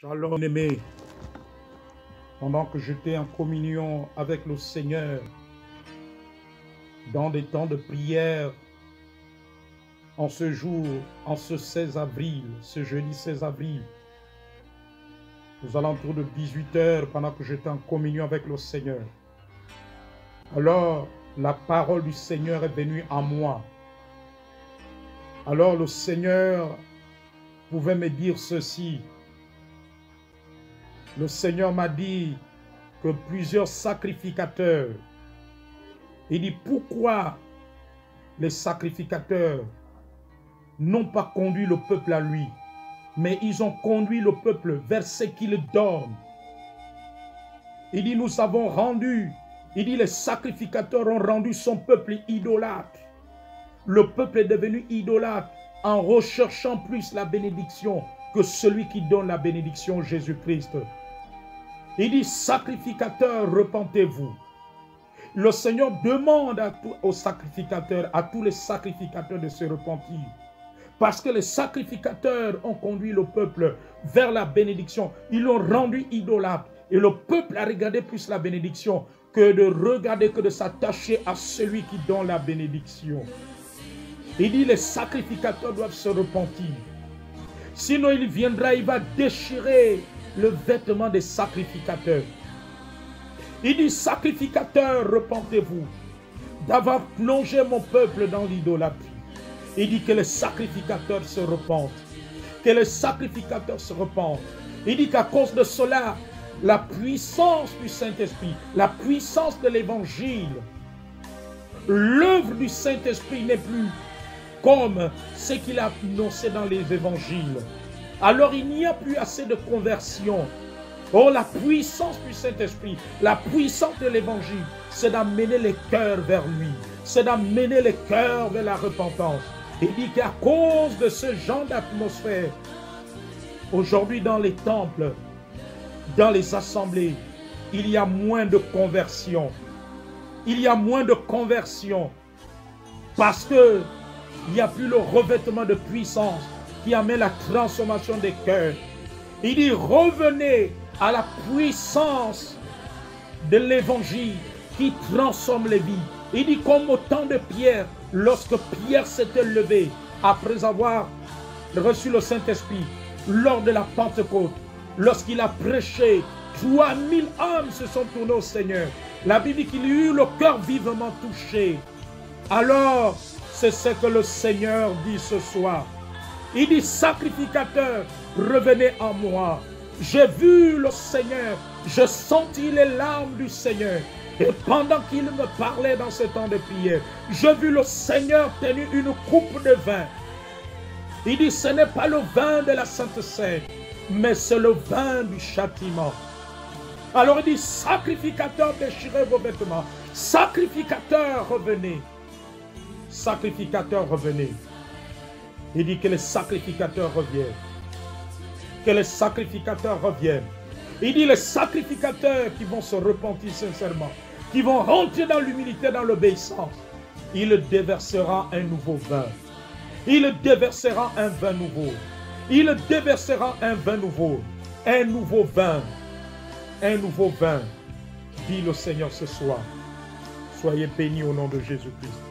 Shalom aimé, pendant que j'étais en communion avec le Seigneur, dans des temps de prière, en ce jour, en ce 16 avril, ce jeudi 16 avril, aux alentours de 18 heures, pendant que j'étais en communion avec le Seigneur, alors la parole du Seigneur est venue à moi. Alors le Seigneur pouvait me dire ceci. Le Seigneur m'a dit que plusieurs sacrificateurs, il dit pourquoi les sacrificateurs n'ont pas conduit le peuple à lui, mais ils ont conduit le peuple vers ce qu'il donne. Il dit nous avons rendu, il dit les sacrificateurs ont rendu son peuple idolâtre. Le peuple est devenu idolâtre en recherchant plus la bénédiction que celui qui donne la bénédiction, Jésus-Christ. Il dit, sacrificateurs, repentez-vous. Le Seigneur demande aux sacrificateurs, à tous les sacrificateurs de se repentir. Parce que les sacrificateurs ont conduit le peuple vers la bénédiction. Ils l'ont rendu idolâtre. Et le peuple a regardé plus la bénédiction que de regarder, que de s'attacher à celui qui donne la bénédiction. Il dit, les sacrificateurs doivent se repentir. Sinon, il viendra, il va déchirer le vêtement des sacrificateurs. Il dit, sacrificateurs, repentez-vous d'avoir plongé mon peuple dans l'idolâtrie. Il dit que les sacrificateurs se repentent. Que les sacrificateurs se repentent. Il dit qu'à cause de cela, la puissance du Saint-Esprit, la puissance de l'Évangile, l'œuvre du Saint-Esprit n'est plus comme ce qu'il a annoncé dans les évangiles. Alors il n'y a plus assez de conversion. Oh, la puissance du Saint-Esprit, la puissance de l'évangile, c'est d'amener les cœurs vers lui. C'est d'amener les cœurs vers la repentance. Il dit qu'à cause de ce genre d'atmosphère, aujourd'hui dans les temples, dans les assemblées, il y a moins de conversion. Il y a moins de conversion parce que il n'y a plus le revêtement de puissance qui amène la transformation des cœurs. Il dit, revenez à la puissance de l'évangile qui transforme les vies. Il dit, comme au temps de Pierre, lorsque Pierre s'était levé, après avoir reçu le Saint-Esprit, lors de la Pentecôte, lorsqu'il a prêché, 3000 âmes se sont tournées au Seigneur. La Bible dit qu'il eut le cœur vivement touché. Alors, c'est ce que le Seigneur dit ce soir. Il dit, sacrificateurs, revenez en moi. J'ai vu le Seigneur, je sentis les larmes du Seigneur. Et pendant qu'il me parlait dans ce temps de prière, j'ai vu le Seigneur tenir une coupe de vin. Il dit, ce n'est pas le vin de la Sainte Seine, mais c'est le vin du châtiment. Alors il dit, sacrificateurs, déchirez vos vêtements. Sacrificateurs, revenez. Sacrificateurs, revenez. Il dit que les sacrificateurs reviennent. Que les sacrificateurs reviennent. Il dit les sacrificateurs qui vont se repentir sincèrement, qui vont rentrer dans l'humilité, dans l'obéissance. Il déversera un nouveau vin. Il déversera un vin nouveau. Il déversera un vin nouveau. Un nouveau vin. Un nouveau vin. Dit le Seigneur ce soir. Soyez bénis au nom de Jésus-Christ.